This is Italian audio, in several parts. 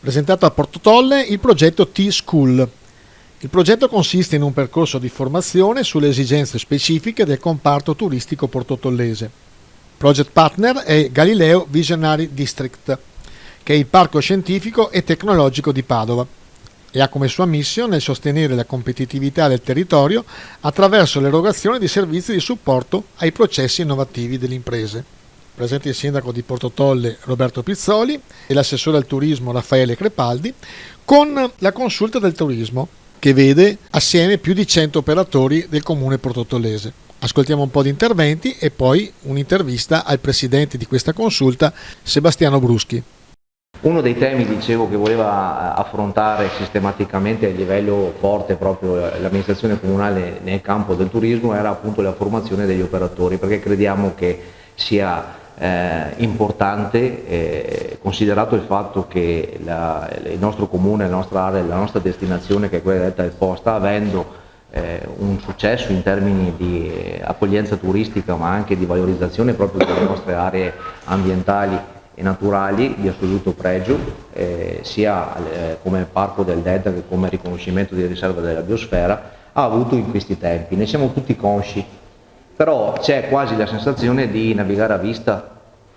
Presentato a Porto Tolle il progetto T-School. Il progetto consiste in un percorso di formazione sulle esigenze specifiche del comparto turistico portotollese. Project partner è Galileo Visionary District, che è il parco scientifico e tecnologico di Padova, e ha come sua missione sostenere la competitività del territorio attraverso l'erogazione di servizi di supporto ai processi innovativi delle imprese. Presente il sindaco di Porto Tolle Roberto Pizzoli e l'assessore al turismo Raffaele Crepaldi, con la consulta del turismo, che vede assieme più di 100 operatori del comune portotollese. Ascoltiamo un po' di interventi e poi un'intervista al presidente di questa consulta, Sebastiano Bruschi. Uno dei temi, dicevo, che voleva affrontare sistematicamente a livello forte proprio l'amministrazione comunale nel campo del turismo era appunto la formazione degli operatori, perché crediamo che sia importante, considerato il fatto che il nostro comune, la nostra area, la nostra destinazione, che è quella detta del Po, sta avendo un successo in termini di accoglienza turistica, ma anche di valorizzazione proprio delle nostre aree ambientali e naturali di assoluto pregio, sia come parco del Delta che come riconoscimento di riserva della biosfera, ha avuto in questi tempi. Ne siamo tutti consci, però c'è quasi la sensazione di navigare a vista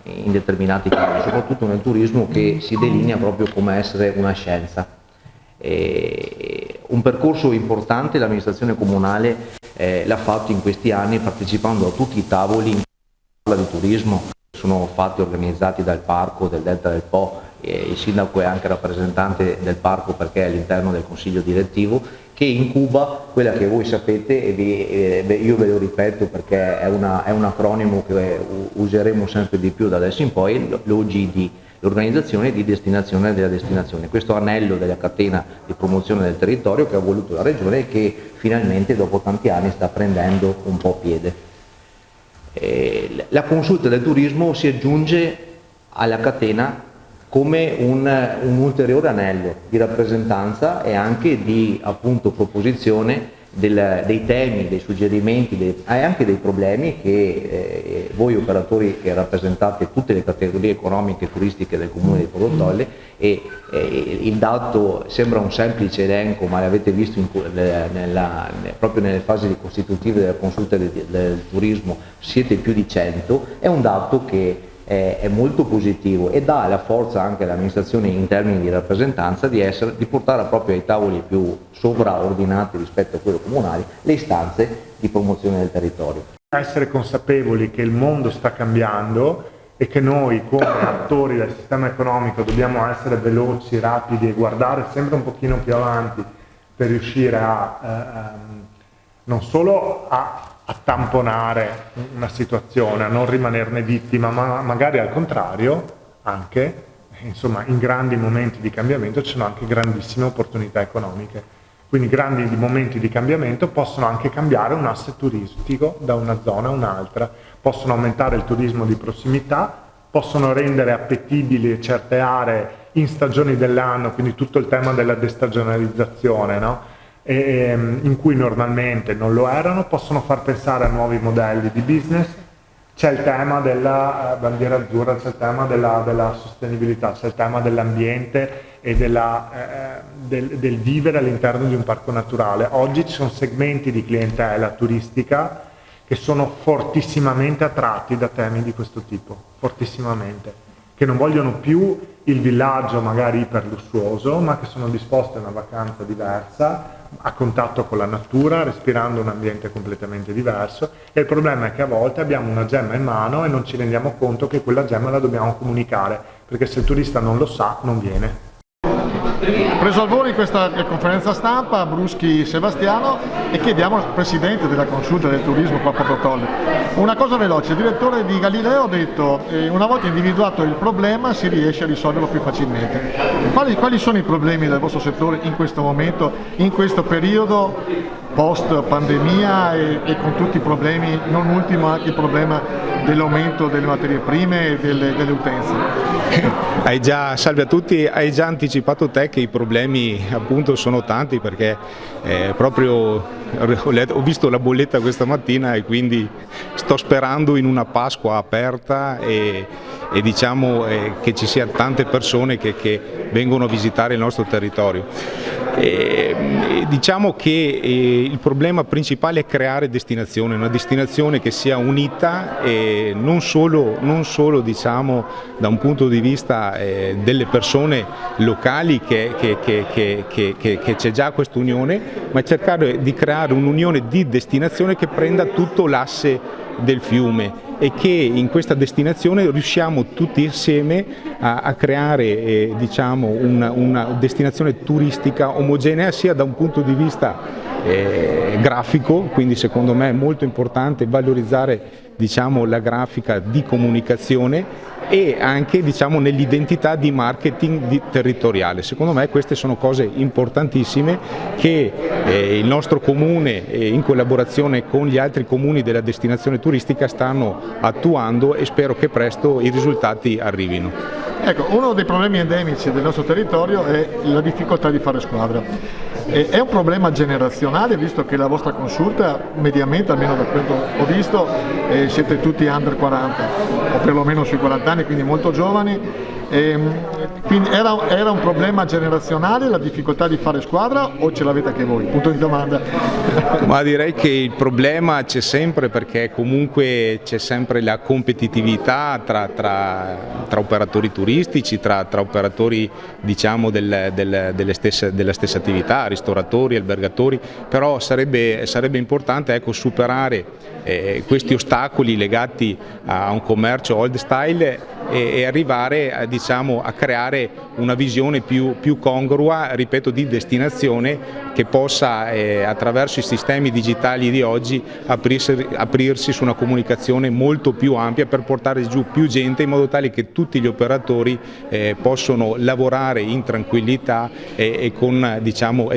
in determinati casi, soprattutto nel turismo, che si delinea proprio come essere una scienza. Un percorso importante l'amministrazione comunale l'ha fatto in questi anni, partecipando a tutti i tavoli di turismo che sono fatti organizzati dal parco del Delta del Po. Il sindaco è anche rappresentante del parco perché è all'interno del consiglio direttivo, che incuba quella che voi sapete, e io ve lo ripeto perché è un acronimo che useremo sempre di più da adesso in poi, l'OGD, l'organizzazione di destinazione della destinazione, questo anello della catena di promozione del territorio che ha voluto la Regione e che finalmente dopo tanti anni sta prendendo un po' piede. La consulta del turismo si aggiunge alla catena come un ulteriore anello di rappresentanza e anche di appunto proposizione dei temi, dei suggerimenti e anche dei problemi che voi operatori che rappresentate tutte le categorie economiche e turistiche del comune di Porto Tolle, e il dato sembra un semplice elenco, ma l'avete visto proprio nelle fasi costitutive della consulta del turismo, siete più di 100, è un dato che è molto positivo e dà la forza anche all'amministrazione in termini di rappresentanza di portare proprio ai tavoli più sovraordinati rispetto a quelli comunali le istanze di promozione del territorio. Essere consapevoli che il mondo sta cambiando e che noi come attori del sistema economico dobbiamo essere veloci, rapidi e guardare sempre un pochino più avanti per riuscire non solo a tamponare una situazione, a non rimanerne vittima, ma magari al contrario, anche, insomma, in grandi momenti di cambiamento ci sono anche grandissime opportunità economiche. Quindi grandi momenti di cambiamento possono anche cambiare un asse turistico da una zona a un'altra, possono aumentare il turismo di prossimità, possono rendere appetibili certe aree in stagioni dell'anno, quindi tutto il tema della destagionalizzazione, no? In cui normalmente non lo erano, possono far pensare a nuovi modelli di business. C'è il tema della bandiera azzurra, c'è il tema della sostenibilità, c'è il tema dell'ambiente e del vivere all'interno di un parco naturale. Oggi ci sono segmenti di clientela turistica che sono fortissimamente attratti da temi di questo tipo, fortissimamente, che non vogliono più il villaggio magari iperlussuoso, ma che sono disposti a una vacanza diversa, a contatto con la natura, respirando un ambiente completamente diverso. E il problema è che a volte abbiamo una gemma in mano e non ci rendiamo conto che quella gemma la dobbiamo comunicare, perché se il turista non lo sa, non viene. Preso al volo in questa conferenza stampa, Bruschi Sebastiano, e chiediamo al presidente della consulta del turismo qua a Porto Tolle una cosa veloce. Il direttore di Galileo ha detto una volta individuato il problema si riesce a risolverlo più facilmente. Quali sono i problemi del vostro settore in questo momento, in questo periodo post pandemia e con tutti i problemi, non ultimo anche il problema dell'aumento delle materie prime e delle utenze? Salve a tutti, hai già anticipato te che i problemi appunto sono tanti, perché proprio ho visto la bolletta questa mattina e quindi sto sperando in una Pasqua aperta e diciamo che ci siano tante persone che vengono a visitare il nostro territorio. Diciamo che il problema principale è creare destinazione, una destinazione che sia unita e non solo diciamo da un punto di vista delle persone locali che c'è già questa unione, ma cercare di creare un'unione di destinazione che prenda tutto l'asse del fiume e che in questa destinazione riusciamo tutti insieme a creare diciamo una destinazione turistica omogenea sia da un punto di vista grafico, quindi secondo me è molto importante valorizzare diciamo la grafica di comunicazione, e anche diciamo nell'identità di marketing territoriale. Secondo me queste sono cose importantissime che il nostro comune in collaborazione con gli altri comuni della destinazione turistica stanno attuando, e spero che presto i risultati arrivino. Ecco, uno dei problemi endemici del nostro territorio è la difficoltà di fare squadra. È un problema generazionale, visto che la vostra consulta mediamente, almeno da quello che ho visto, siete tutti under 40 o perlomeno sui 40 anni, quindi molto giovani. Quindi era un problema generazionale la difficoltà di fare squadra, o ce l'avete anche voi? Punto di domanda. Ma direi che il problema c'è sempre, perché comunque c'è sempre la competitività tra operatori turistici, tra operatori diciamo della stessa attività, ristoratori, albergatori, però sarebbe importante, ecco, superare questi ostacoli legati a un commercio old style e arrivare diciamo a creare una visione più congrua, ripeto, di destinazione, che possa attraverso i sistemi digitali di oggi aprirsi su una comunicazione molto più ampia per portare giù più gente, in modo tale che tutti gli operatori possono lavorare in tranquillità e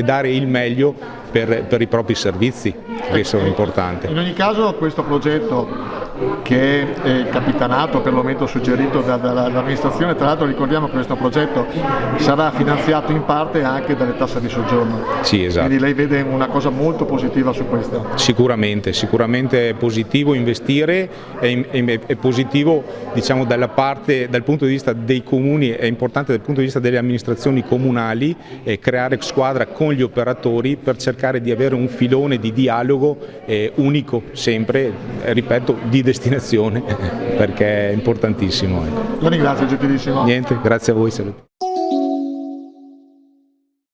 dare il meglio per i propri servizi, che sono importanti. In ogni caso questo progetto, che è capitanato, perlomeno suggerito dall'amministrazione, tra l'altro ricordiamo che questo progetto sarà finanziato in parte anche dalle tasse di soggiorno. Sì, esatto. Quindi lei vede una cosa molto positiva su questo. Sicuramente è positivo investire, è positivo diciamo dal punto di vista dei comuni, è importante dal punto di vista delle amministrazioni comunali creare squadra con gli operatori per cercare di avere un filone di dialogo unico sempre, ripeto, di destinazione, perché è importantissimo. La ringrazio, gentilissimo. Niente, grazie a voi, saluti.